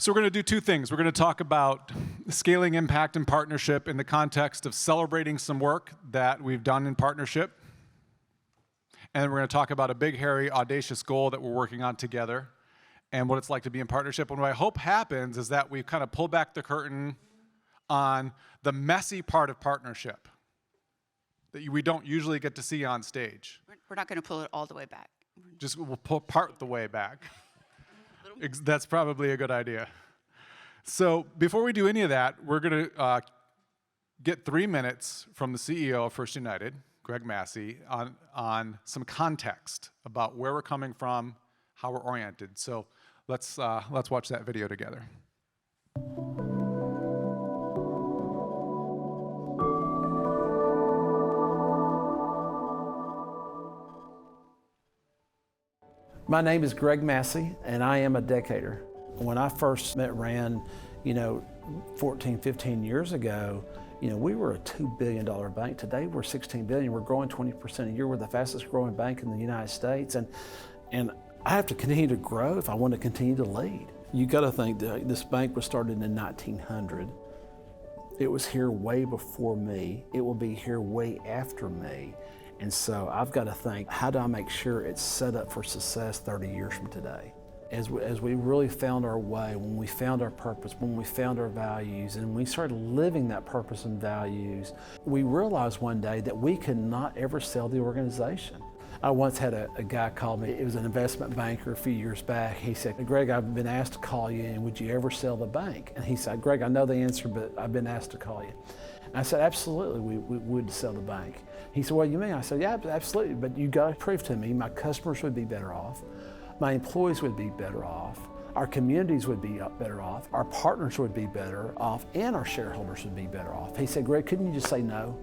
So we're going to do two things. We're going to talk about scaling impact and partnership in the context of celebrating some work that we've done in partnership. And we're going to talk about a big, hairy, audacious goal that we're working on together and what it's like to be in partnership. And what I hope happens is that we kind of pull back the curtain on the messy part of partnership that we don't usually get to see on stage. We're not going to pull it all the way back. Just we'll pull part the way back. That's probably a good idea. So before we do any of that, we're going to get 3 minutes from the CEO of First United, Greg Massey, on some context about where we're coming from, how we're oriented. So let's watch that video together. My name is Greg Massey, and I am a decader. When I first met Rand, 14, 15 years ago, we were a $2 billion bank. Today we're $16 billion. We're growing 20% a year. We're the fastest growing bank in the United States. And I have to continue to grow if I want to continue to lead. You got to think that this bank was started in 1900. It was here way before me. It will be here way after me. And so I've got to think, how do I make sure it's set up for success 30 years from today? As we really found our way, when we found our purpose, when we found our values, and we started living that purpose and values, we realized one day that we could not ever sell the organization. I once had a guy call me. It was an investment banker a few years back. He said, Greg, I've been asked to call you, and would you ever sell the bank? And he said, Greg, I know the answer, but I've been asked to call you. And I said, absolutely, we would sell the bank. He said, what do you mean? I said, yeah, absolutely, but you got to prove to me my customers would be better off, my employees would be better off, our communities would be better off, our partners would be better off, and our shareholders would be better off. He said, Greg, couldn't you just say no?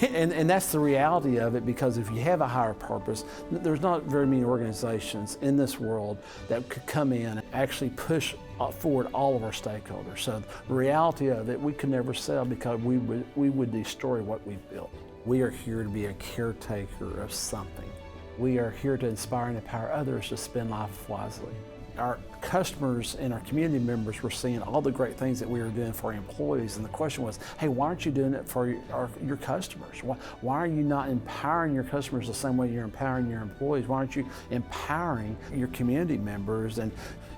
And that's the reality of it, because if you have a higher purpose, there's not very many organizations in this world that could come in and actually push forward all of our stakeholders. So the reality of it, we could never sell because we would destroy what we've built. We are here to be a caretaker of something. We are here to inspire and empower others to spend life wisely. Our customers and our community members were seeing all the great things that we were doing for our employees, and the question was, hey, why aren't you doing it for your customers? Why are you not empowering your customers the same way you're empowering your employees? Why aren't you empowering your community members? And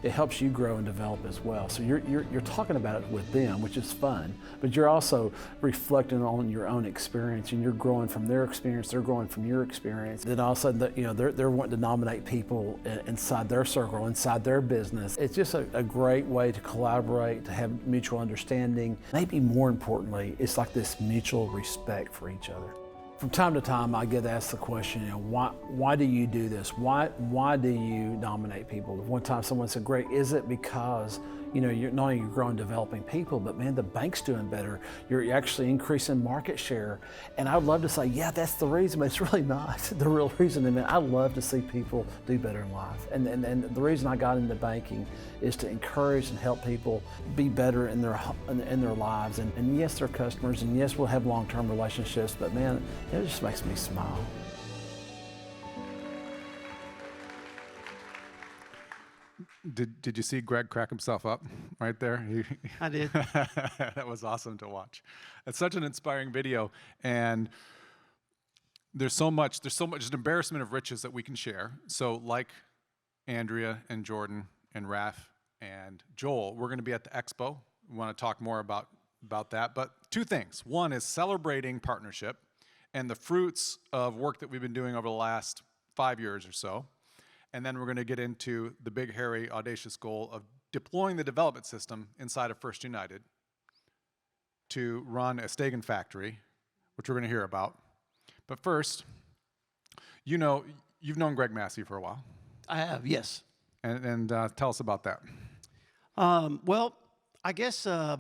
it helps you grow and develop as well. So you're talking about it with them, which is fun, but you're also reflecting on your own experience, and you're growing from their experience, they're growing from your experience. Then all of a sudden, they're wanting to nominate people inside their circle, inside their business. It's just a great way to collaborate, to have mutual understanding. Maybe more importantly, it's like this mutual respect for each other. From time to time, I get asked the question, why do you do this? Why do you nominate people? One time someone said, Greg, is it because you're not only growing and developing people, but man, the bank's doing better. You're actually increasing market share. And I would love to say, yeah, that's the reason, but it's really not the real reason. And I love to see people do better in life. And the reason I got into banking is to encourage and help people be better in their lives. And yes, they're customers, and yes, we'll have long-term relationships, but man, it just makes me smile. Did you see Greg crack himself up right there? I did. That was awesome to watch. It's such an inspiring video, and there's so much an embarrassment of riches that we can share. So like Andrea and Jordan and Raph and Joel, we're going to be at the expo. We want to talk more about that. But two things. One is celebrating partnership and the fruits of work that we've been doing over the last 5 years or so. And then we're going to get into the big, hairy, audacious goal of deploying the development system inside of First United to run a Stagen factory, which we're going to hear about. But first, you've known Greg Massey for a while. I have, yes. And tell us about that. Well, I guess I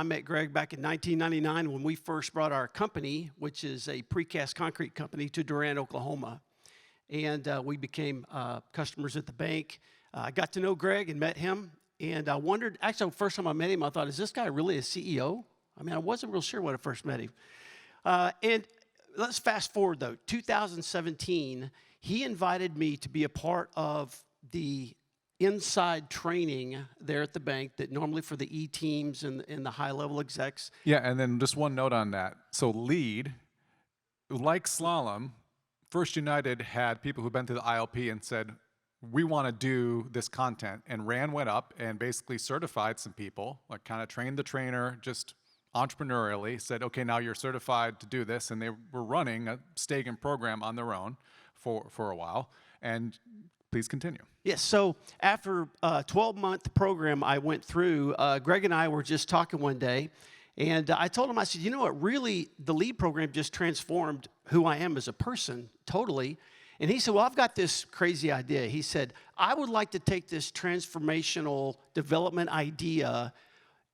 met Greg back in 1999 when we first brought our company, which is a precast concrete company, to Durant, Oklahoma. And we became customers at the bank. I got to know Greg and met him. And I wondered, actually, the first time I met him, I thought, is this guy really a CEO? I mean, I wasn't real sure when I first met him. And let's fast forward, though. 2017, he invited me to be a part of the inside training there at the bank that normally for the E-teams and the high-level execs. Yeah, and then just one note on that. So lead, like Slalom, First United had people who've been through the ILP and said, we want to do this content. And Rand went up and basically certified some people, like kind of trained the trainer just entrepreneurially, said, okay, now you're certified to do this. And they were running a Stagen program on their own for a while. And please continue. Yes, so after a 12-month program I went through, Greg and I were just talking one day, and I told him, I said, you know what, really, the lead program just transformed who I am as a person totally. And he said, well, I've got this crazy idea. He said, I would like to take this transformational development idea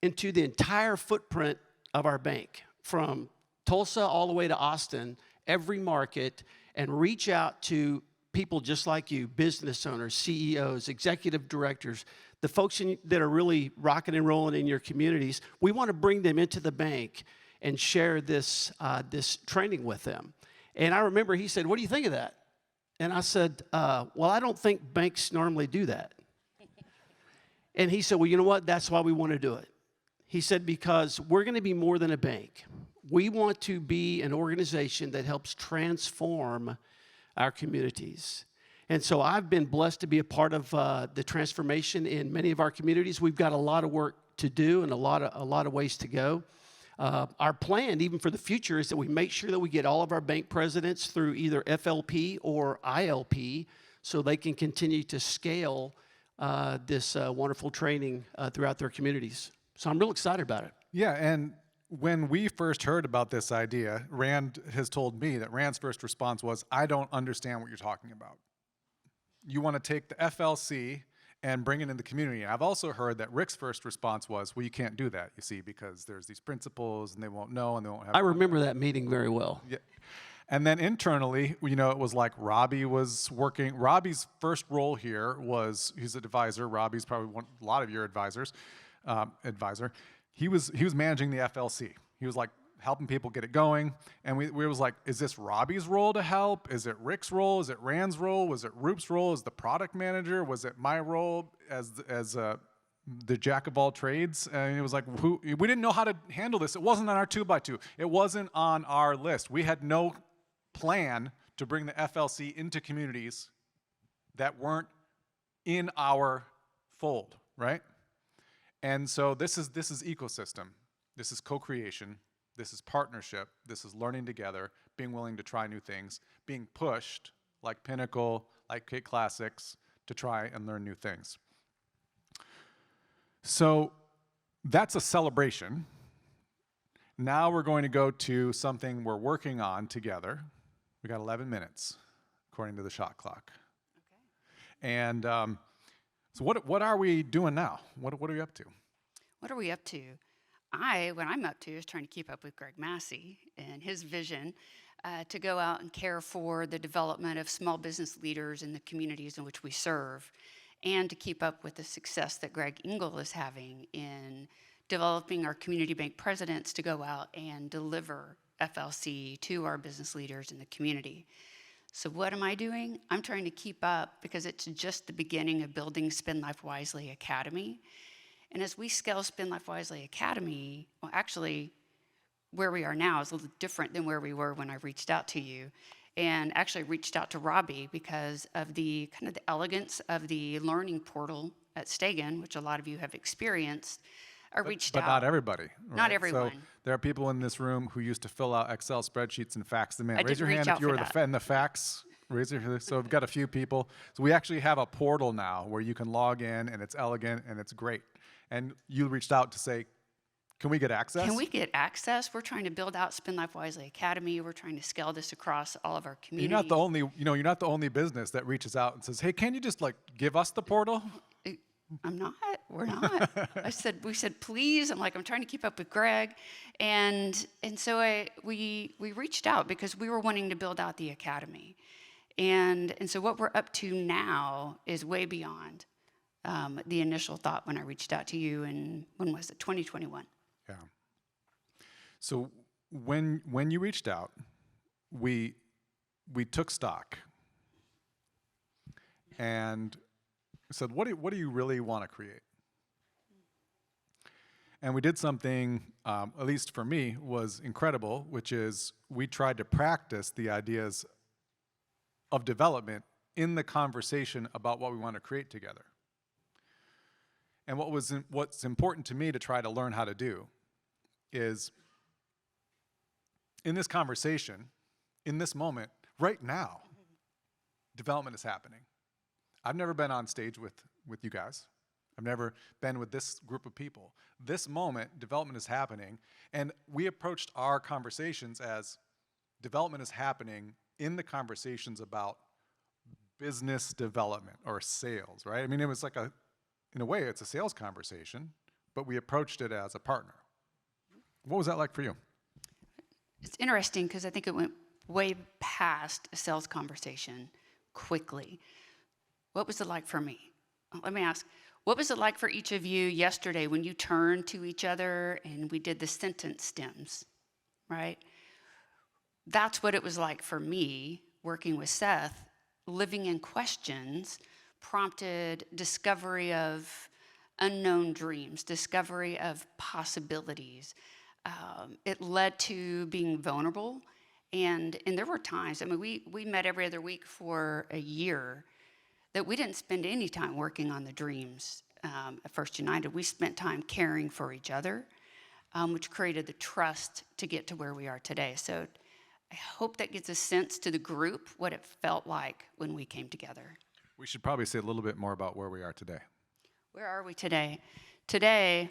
into the entire footprint of our bank, from Tulsa all the way to Austin, every market, and reach out to people just like you, business owners, CEOs, executive directors, the folks that are really rocking and rolling in your communities. We want to bring them into the bank and share this, this training with them. And I remember he said, what do you think of that? And I said, well, I don't think banks normally do that. And he said, well, you know what? That's why we want to do it. He said, because we're going to be more than a bank. We want to be an organization that helps transform our communities. And so I've been blessed to be a part of the transformation in many of our communities. We've got a lot of work to do and a lot of ways to go. Our plan, even for the future, is that we make sure that we get all of our bank presidents through either FLP or ILP so they can continue to scale this wonderful training throughout their communities. So I'm real excited about it. Yeah, and when we first heard about this idea, Rand has told me that Rand's first response was, I don't understand what you're talking about. You want to take the FLC and bring it in the community. I've also heard that Rick's first response was, well, you can't do that, you see, because there's these principles and they won't know and they won't have. I remember that meeting very well. Yeah. And then internally, you know, it was like Robbie was working. Robbie's first role here was, he's an advisor. Robbie's probably a lot of your advisors, advisor. He was managing the FLC. He was like helping people get it going. And we was like, is this Robbie's role to help? Is it Rick's role? Is it Rand's role? Was it Roop's role as the product manager? Was it my role as the jack of all trades? And it was like, we didn't know how to handle this. It wasn't on our 2x2. It wasn't on our list. We had no plan to bring the FLC into communities that weren't in our fold, right? And so this is ecosystem. This is co-creation. This is partnership. This is learning together, being willing to try new things, being pushed like Pinnacle, like K Classics, to try and learn new things. So that's a celebration. Now we're going to go to something we're working on together. We got 11 minutes, according to the shot clock. Okay. And so what are we doing now? What are we up to? What are we up to? What I'm up to is trying to keep up with Greg Massey and his vision to go out and care for the development of small business leaders in the communities in which we serve, and to keep up with the success that Greg Engel is having in developing our community bank presidents to go out and deliver FLC to our business leaders in the community. So what am I doing? I'm trying to keep up because it's just the beginning of building Spend Life Wisely Academy. And as we scale Spend Life Wisely Academy, well, actually, where we are now is a little different than where we were when I reached out to you. And actually reached out to Robbie because of the kind of the elegance of the learning portal at Stagen, which a lot of you have experienced. I reached out. But not everybody. Right? Not everyone. So there are people in this room who used to fill out Excel spreadsheets and fax them in. I Raise your didn't hand reach if you out were for that. in the fax. Raise your hand. So we've got a few people. So we actually have a portal now where you can log in, and it's elegant and it's great. And you reached out to say, can we get access? Can we get access? We're trying to build out Spend Life Wisely Academy. We're trying to scale this across all of our communities. You're not the only business that reaches out and says, hey, can you just like give us the portal? I'm not. We're not. We said, please. I'm trying to keep up with Greg. And so we reached out because we were wanting to build out the academy. And so what we're up to now is way beyond the initial thought when I reached out to you in, when was it, 2021. Yeah. So when you reached out, we took stock. And We said, what do you really want to create? And we did something, at least for me, was incredible, which is we tried to practice the ideas of development in the conversation about what we want to create together. And what's important to me to try to learn how to do is, in this conversation, in this moment, right now, development is happening. I've never been on stage with you guys. I've never been with this group of people. This moment, development is happening, and we approached our conversations as development is happening in the conversations about business development or sales, right? I mean, it was like in a way, it's a sales conversation, but we approached it as a partner. What was that like for you? It's interesting because I think it went way past a sales conversation quickly. What was it like for me? Let me ask, what was it like for each of you yesterday when you turned to each other and we did the sentence stems, right? That's what it was like for me working with Seth. Living in questions prompted discovery of unknown dreams, discovery of possibilities. It led to being vulnerable. And there were times, I mean, we met every other week for a year that we didn't spend any time working on the dreams at First United. We spent time caring for each other, which created the trust to get to where we are today. So I hope that gives a sense to the group what it felt like when we came together. We should probably say a little bit more about where we are today. Where are we today? Today,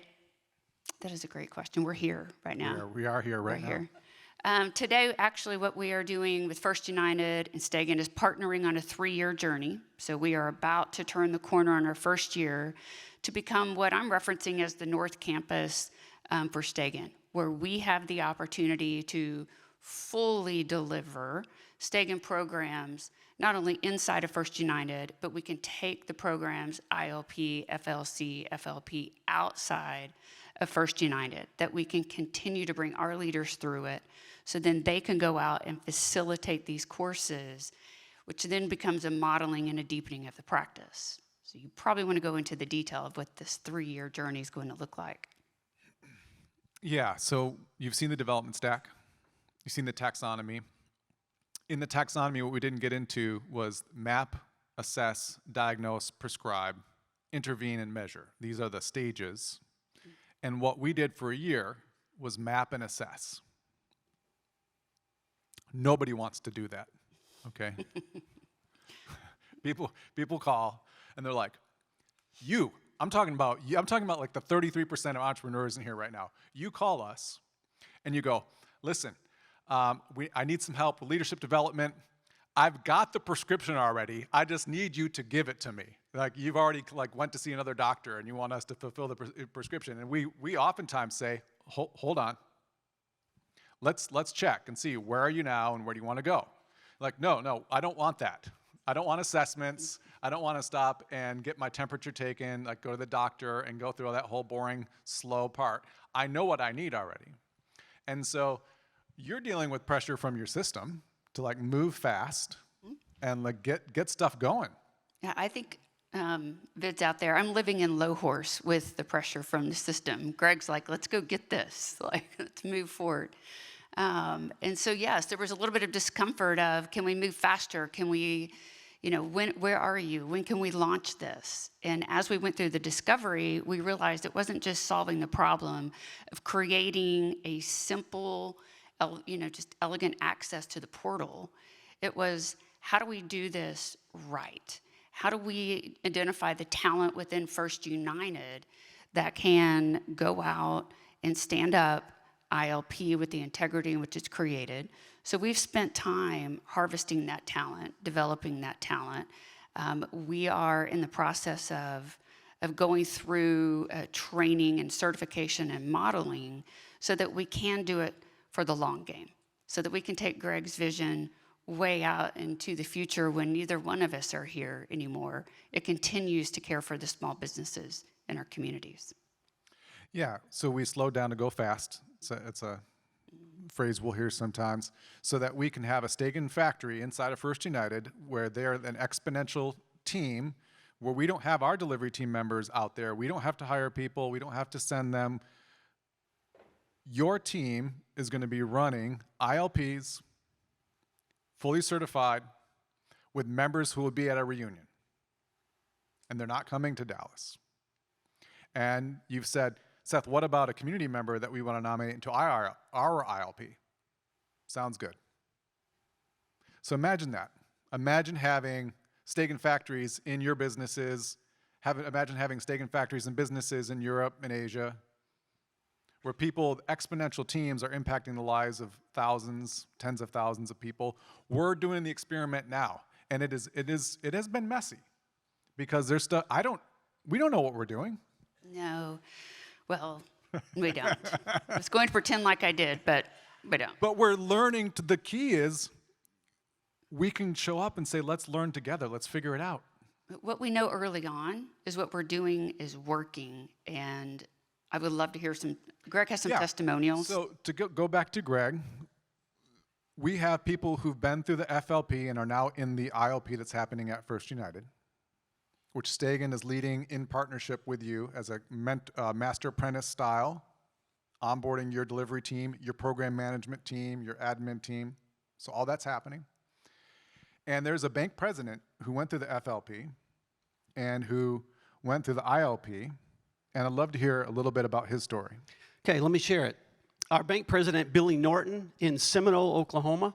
that is a great question. We're here right now. We are here right now. We're here. Today, actually, what we are doing with First United and Stagen is partnering on a 3-year journey. So we are about to turn the corner on our first year to become what I'm referencing as the North Campus for Stagen, where we have the opportunity to fully deliver Stagen programs, not only inside of First United, but we can take the programs ILP, FLC, FLP outside of First United, that we can continue to bring our leaders through it, so then they can go out and facilitate these courses, which then becomes a modeling and a deepening of the practice. So you probably want to go into the detail of what this 3-year journey is going to look like. Yeah, so you've seen the development stack. You've seen the taxonomy. In the taxonomy, what we didn't get into was map, assess, diagnose, prescribe, intervene, and measure. These are the stages. And what we did for a year was map and assess. Nobody wants to do that, okay? People call and they're like, I'm talking about like the 33% of entrepreneurs in here right now. You call us and you go, listen, I need some help with leadership development. I've got the prescription already. I just need you to give it to me. Like you've already went to see another doctor and you want us to fulfill the prescription. And we oftentimes say, hold on. Let's check and see, where are you now and where do you want to go? Like, no, I don't want that. I don't want assessments. I don't want to stop and get my temperature taken, like go to the doctor and go through all that whole boring, slow part. I know what I need already. And so you're dealing with pressure from your system to like move fast and like get stuff going. Yeah, I think Vid's out there. I'm living in low horse with the pressure from the system. Greg's like, let's go get this. Like, let's move forward. And so, yes, there was a little bit of discomfort of, can we move faster? Can we, where are you? When can we launch this? And as we went through the discovery, we realized it wasn't just solving the problem of creating a simple, just elegant access to the portal. It was, how do we do this right? How do we identify the talent within First United that can go out and stand up ILP with the integrity in which it's created? So we've spent time harvesting that talent, developing that talent. We are in the process of going through training and certification and modeling so that we can do it for the long game, so that we can take Greg's vision way out into the future when neither one of us are here anymore. It continues to care for the small businesses in our communities. Yeah, so we slowed down to go fast. It's a phrase we'll hear sometimes, so that we can have a Stagen factory inside of First United where they're an exponential team where we don't have our delivery team members out there. We don't have to hire people. We don't have to send them. Your team is going to be running ILPs, fully certified, with members who will be at a reunion. And they're not coming to Dallas. And you've said, Seth, what about a community member that we want to nominate into our ILP? Sounds good. So imagine that. Imagine having Stagen factories in your businesses. Imagine having Stagen factories in businesses in Europe and Asia, where people, exponential teams, are impacting the lives of thousands, tens of thousands of people. We're doing the experiment now, and it has been messy because there's stuff we don't know what we're doing. No, well, we don't. I was going to pretend like I did, but we don't. But we're learning. The key is we can show up and say, let's learn together. Let's figure it out. What we know early on is what we're doing is working, and I would love to hear Greg has some testimonials. So to go back to Greg, we have people who've been through the FLP and are now in the ILP that's happening at First United, which Stagen is leading in partnership with you as a master apprentice style, onboarding your delivery team, your program management team, your admin team. So all that's happening. And there's a bank president who went through the FLP and who went through the ILP. And I'd love to hear a little bit about his story. Okay, let me share it. Our bank president, Billy Norton, in Seminole, Oklahoma.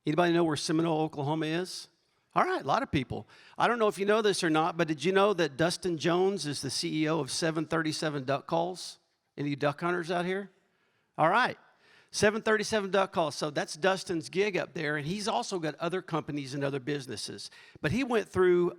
Anybody know where Seminole, Oklahoma is? All right, a lot of people. I don't know if you know this or not, but did you know that Dustin Jones is the CEO of 737 Duck Calls? Any duck hunters out here? All right, 737 Duck Calls. So that's Dustin's gig up there, and he's also got other companies and other businesses. But he went through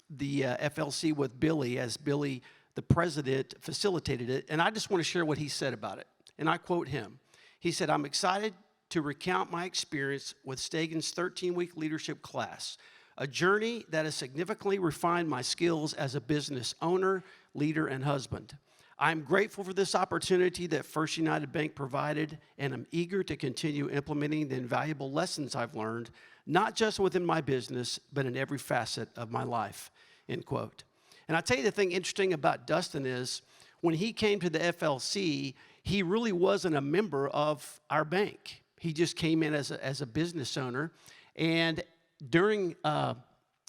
the FLC with Billy, as Billy, the president, facilitated it, and I just want to share what he said about it. And I quote him. He said, "I'm excited to recount my experience with Stagen's 13-week leadership class, a journey that has significantly refined my skills as a business owner, leader, and husband. I'm grateful for this opportunity that First United Bank provided, and I'm eager to continue implementing the invaluable lessons I've learned, not just within my business, but in every facet of my life," end quote. And I tell you the thing interesting about Dustin is when he came to the FLC, he really wasn't a member of our bank. He just came in as a business owner. And during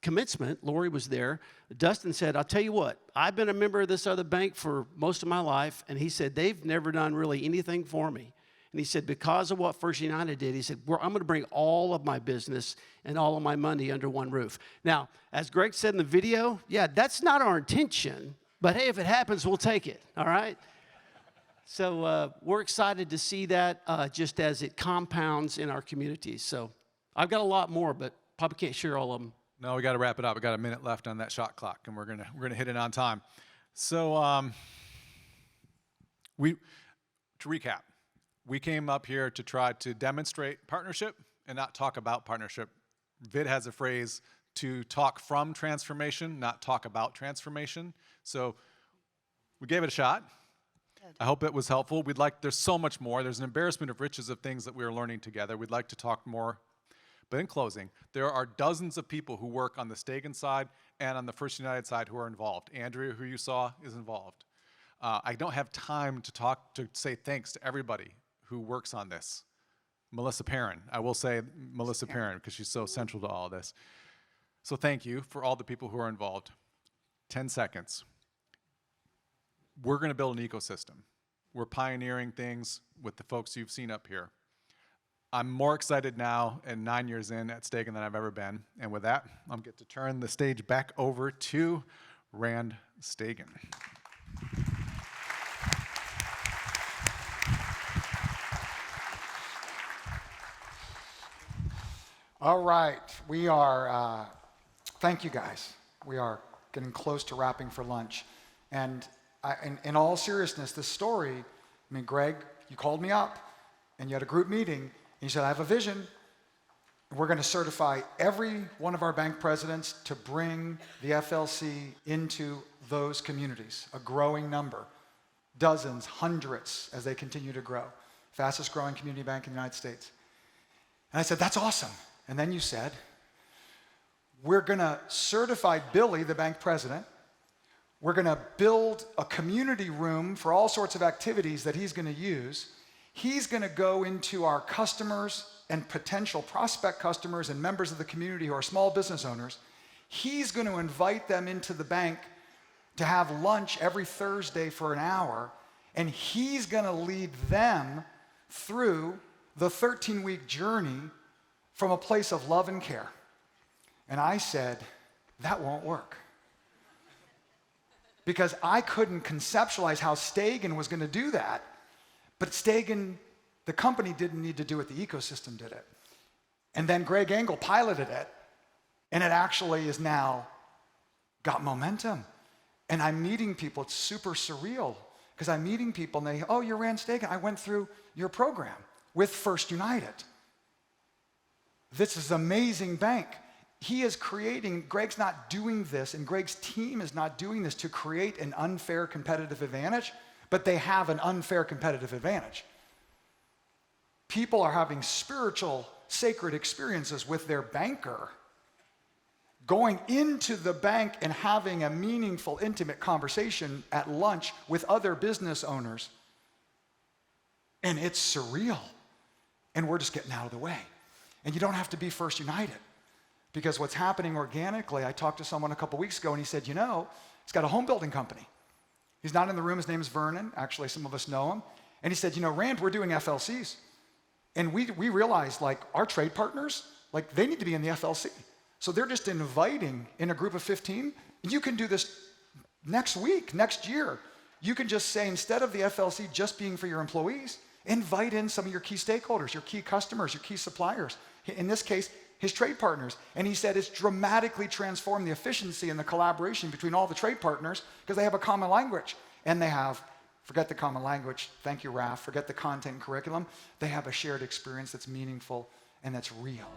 commencement, Lori was there. Dustin said, "I'll tell you what, I've been a member of this other bank for most of my life." And he said, "They've never done really anything for me." And he said, "Because of what First United did," he said, "I'm going to bring all of my business and all of my money under one roof." Now, as Greg said in the video, yeah, that's not our intention. But hey, if it happens, we'll take it, all right? So we're excited to see that just as it compounds in our communities. So I've got a lot more, but probably can't share all of them. No, we got to wrap it up. We got a minute left on that shot clock, and we're gonna hit it on time. So to recap, we came up here to try to demonstrate partnership and not talk about partnership. Vid has a phrase to talk from transformation, not talk about transformation. So we gave it a shot. I hope it was helpful. There's so much more. There's an embarrassment of riches of things that we are learning together. We'd like to talk more. But in closing, there are dozens of people who work on the Stagen side and on the First United side who are involved. Andrea, who you saw, is involved. I don't have time to say thanks to everybody who works on this. Melissa Perrin, I will say Melissa Perrin because she's so central to all of this. So thank you for all the people who are involved. 10 seconds. We're going to build an ecosystem. We're pioneering things with the folks you've seen up here. I'm more excited now and 9 years in at Stagen than I've ever been. And with that, I'm going to turn the stage back over to Rand Stagen. All right, we are, thank you guys. We are getting close to wrapping for lunch. And in all seriousness, this story, I mean, Greg, you called me up and you had a group meeting and you said, "I have a vision. We're going to certify every one of our bank presidents to bring the FLC into those communities, a growing number, dozens, hundreds as they continue to grow. Fastest growing community bank in the United States." And I said, "That's awesome." And then you said, We're going to certify Billy, the bank president. We're going to build a community room for all sorts of activities that he's going to use. He's going to go into our customers and potential prospect customers and members of the community who are small business owners. He's going to invite them into the bank to have lunch every Thursday for an hour, and he's going to lead them through the 13-week journey from a place of love and care. And I said, that won't work. Because I couldn't conceptualize how Stagen was going to do that. But Stagen, the company, didn't need to do it, the ecosystem did it. And then Greg Engel piloted it, and it actually is now got momentum. And I'm meeting people, it's super surreal, because I'm meeting people and they, oh, you ran Stagen, I went through your program with First United. This is an amazing bank. He is creating, Greg's not doing this, and Greg's team is not doing this to create an unfair competitive advantage, but they have an unfair competitive advantage. People are having spiritual, sacred experiences with their banker, going into the bank and having a meaningful, intimate conversation at lunch with other business owners. And it's surreal. And we're just getting out of the way. And you don't have to be First United. Because what's happening organically, I talked to someone a couple weeks ago and he said, you know, he's got a home building company. He's not in the room, his name's Vernon. Actually, some of us know him. And he said, you know, Rand, we're doing FLCs. And we realized, like, our trade partners, like, they need to be in the FLC. So they're just inviting in a group of 15. You can do this next week, next year. You can just say, instead of the FLC just being for your employees, invite in some of your key stakeholders, your key customers, your key suppliers. In this case, his trade partners. And he said it's dramatically transformed the efficiency and the collaboration between all the trade partners because they have a common language. And they have, forget the common language, thank you, Raf, forget the content and curriculum. They have a shared experience that's meaningful and that's real.